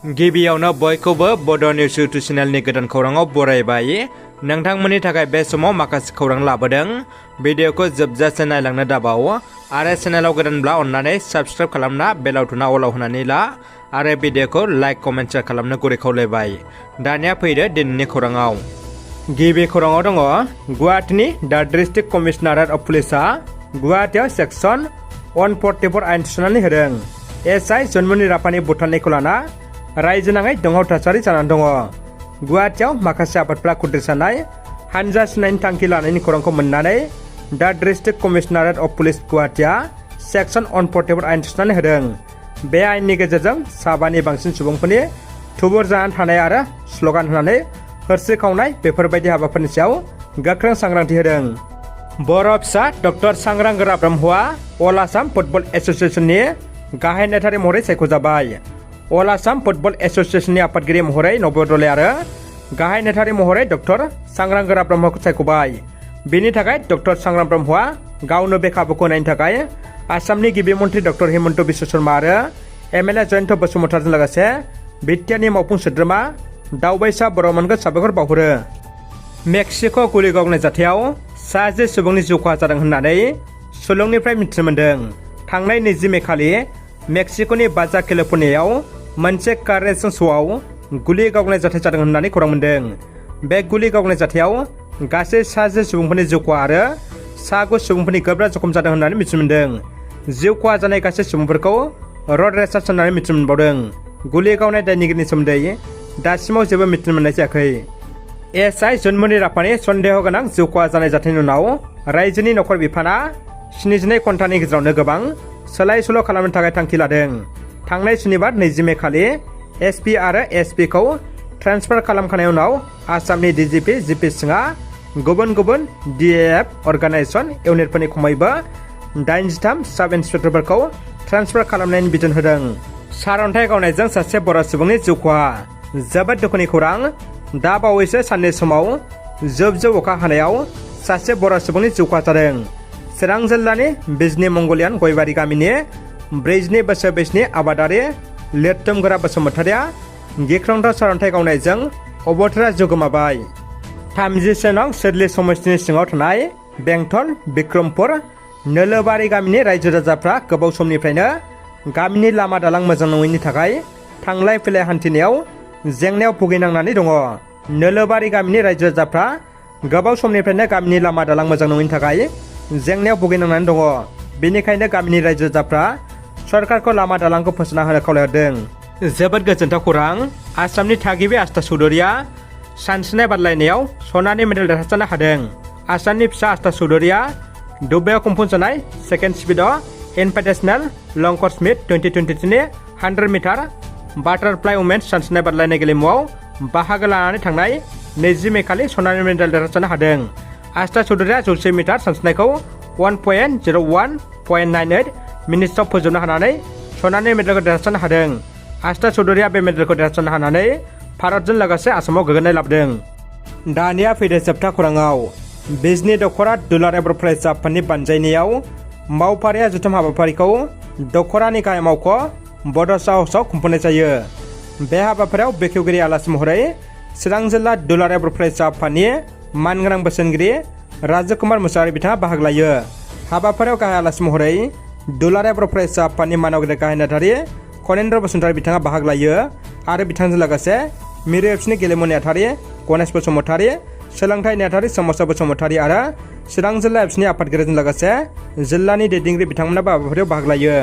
गिबियावनो बयखौबो बड' निउस इउटुब चेनेलनि गोदान खौराङाव बरायबाय। नोंथांमोननि थाखाय बे समाव माखासे खौरां लाबोदों। भिडिअखौ जोबजासे नायलांनो दाबाव आरो चेनेलाव गोदानब्ला अन्नानै साबस्क्राइब खालामना बेल आइकनआ अलाव होनानै ला आरो भिडिअखौ लाइक कमेन्ट शेयार खालामनो गुरै खावलायबाय। दानिया फैदो दिनैनि खौराङाव। गिबि खौराङाव दङ गुवाहाटीनि दा डिस्ट्रिक्ट कमिशनारेट अफ पुलिसआ गुवाहाटीयाव सेक्सन 144 आयेन थिसननानै होदों। एसआइ जन्मनि राफानि बुथारनायखौ लाना रायजो नाङै दुंहाव थासारि जानानै दङ। गुवाहाटीयाव माखासे आफादफोरा खुद्रिसानाय हानजा सिनायनि थांखि लानायनि खौरांखौ मोननानै दा डिस्ट्रिक्ट कमिशनारेट अफ पुलिस गुवाहाटीआ सेक्सन 144 आयेन थिसननानै होदों। बे आयेननि गेजेरजों साबानि बांसिन सुबुंफोरनि थुबुर जानानै थानाय आरो स्लगान होनानै हरसे खावनाय बेफोरबायदि हाबाफोरनि सायाव गोख्रों सांग्रांथि होदों। बर' फिसा डक्टर सांग्रां गोरा ब्रह्मआ अल आसाम फुटबल एसोसिएशननि गाहाय नेतारि महरै सायख'जाबाय। अल आसाम फुटबल एसोसिएशननि आफादगिरि महरै बोदोले आरो गाहाय नेतारि महरै डक्टर सांग्रां गोरा ब्रह्मखौ सायख'बाय। बेनि थाखाय डक्टर सांग्रां ब्रह्मआ गावनो बे खाबुखौ होनायनि थाखाय आसामनि गिबि मन्त्रि डक्टर हिमन्त बिश्व शर्मा आरो एमएलए जयन्त बसुमतारीजों लोगोसे बिटिआरनि मावफुं सोद्रोमा दावबायसा बर'मोनखौ साबायखर बावहरो। मेक्सिक' गुलि गावनाय जाथायाव 10 सुबुंनि जिउ खहा जादों होननानै सुलुंनिफ्राय मिथिनो मोन्दों। थांनाय 20 मे खालि मेक्सिक'नि बाजा केलिफर्नियायाव मोनसे कार रेसिं श'आव गुलि गावनाय जाथाय जादों होननानै खौरां मोन्दों। बे गुलि गावनाय जाथायाव गासै 10 सुबुंफोरनि जिउ खहा आरो 9 सुबुंफोरनि गोब्राब जखम जादों होननानै मिथिनो मोन्दों। जिउ खहा जानाय गासै सुबुंफोरखौ रड रेसार्स होननानै मिथिनो मोनबावदों। गुलि गावनाय दायनिगिरिनि सोमोन्दै दासिमाव जेबो मिथिनो मोननाय जायाखै। एसआइ जन्मनि राफानि सन्देह गोनां जिउ खहा जानाय जाथायनि उनाव रायजोनि नखर बिफाना 72 घन्टानि गेजेरावनो गोबां सोलाय सोल' खालामनो थाखाय थांखि लादों। थांनाय सुनिबार 20 मे खालि एसपि आरो एसपिखौ ट्रेन्सफार खालामखांनायनि उनाव आसामनि डिजिपि जिपि सिंहआ गुबुन गुबुन डिएएफ अर्गानाइजेसन इउनिटफोरनि खमैबो 83 साब इन्सपेक्टरफोरखौ ट्रेन्सफार खालामनायनि बिथोन होदों। सारअन्थाइ गावनायजों सासे बर' सुबुंनि जिउ खहा। जोबोद दुखुनि खौरां। दा बावैसो साननि समाव जोब अखा हानायाव सासे बर' सुबुंनि जिउ खहा जादों। चिरां जिल्लानि बिजनि मंगलियान गयबारि गामिनि 42 बोसोर बैसोनि आबादारि लिरथुम गोरा बसुमतारीया गिख्रंथाव सारअन्थाइ गावनायजों अबथारा जिउ गोमाबाय। 37 नं सिडली समष्टिनि सिङाव थानाय बेंटल बिक्रमपुर नोलोबारि गामिनि रायजो राजाफ्रा गोबाव समनिफ्रायनो गामिनि लामा दालां मोजां नङैनि थाखाय थांलाय फैलाय हान्थिनायाव जेंनायाव भुगिनांनानै दङ। नोलोबारि गामिनि रायजो राजाफ्रा गोबाव समनिफ्रायनो गामिनि लामा दालां मोजां नङैनि थाखाय जेंनायाव भुगिनांनानै दङ। बेनिखायनो गामिनि रायजो राजाफ्रा सरकारखौ लामा दालांखौ फोसाबना होनो खावलायहरदों। जोबोद गोजोनथाव खौरां। आसामनि थागिबि आस्था चौधुरीया सानस्रिनाय बादायलायनायाव सनानि मेडेल देरहासारनो हादों। आसामनि फिसा आस्था चौधुरीया दुबाइआव खुंफुंजानाय सेकेन्ड स्पिड इनभिटेशनेल लंकर स्मिथ 2023 100 मिटार बाटारफ्लाइ वुमेन्स सानस्रिनाय बादायलायनाय गेलेमुआव बाहागो लानानै थांनाय 20 मे खालि सनानि मेडेल देरहासारनो हादों। आस्था चौधुरीया 100 मिटार सानस्रिनायखौ 1.01.98 मिनिट्सआव फोजोबनो हानानै सनानि मेडेलखौ देरहासारनो हादों। आस्था चौधुरीया बे मेडेलखौ देरहासारनो हानानै भारतजों लोगोसे आसामाव गोग्गानाय लाबोदों। दानिया फैदो जोबथा खौराङाव। बिजनि दख'रा दुलाराय बर' फरायसा आफादनि बानजायनायाव मावफारिया जथुम हाबाफारिखौ दख'रानि गाहाय मावख' बड' हाउसआव खुंफुंनाय जायो। बे हाबाफारियाव बेखेवगिरि आलासि महरै चिरां जिल्ला दुलाराय बर' फरायसा आफादनि मानगोनां बोसोनगिरि राजकुमार मुसाहारि बिथाङा बाहागो लायो। हाबाफारियाव गाहाय आलासि महरै दुलाराय बर' फरायसा आफादनि मानगिरि गाहाय नेतारि खनेन्द्र बसुमतारी बिथाङा बाहागो लायो आरो बिथांजों लोगोसे मिरु एफसिनि गेलेमु नेतारि गणेश बसुमतारी, सोलोंथाइ नेतारि सोमावसार बसुमतारी आरो चिरां जिल्ला एफसिनि आफादगिरिजों लोगोसे जिल्लानि दैदेनगिरि बिथांमोनाबो हाबाफारियाव बाहागो लायो।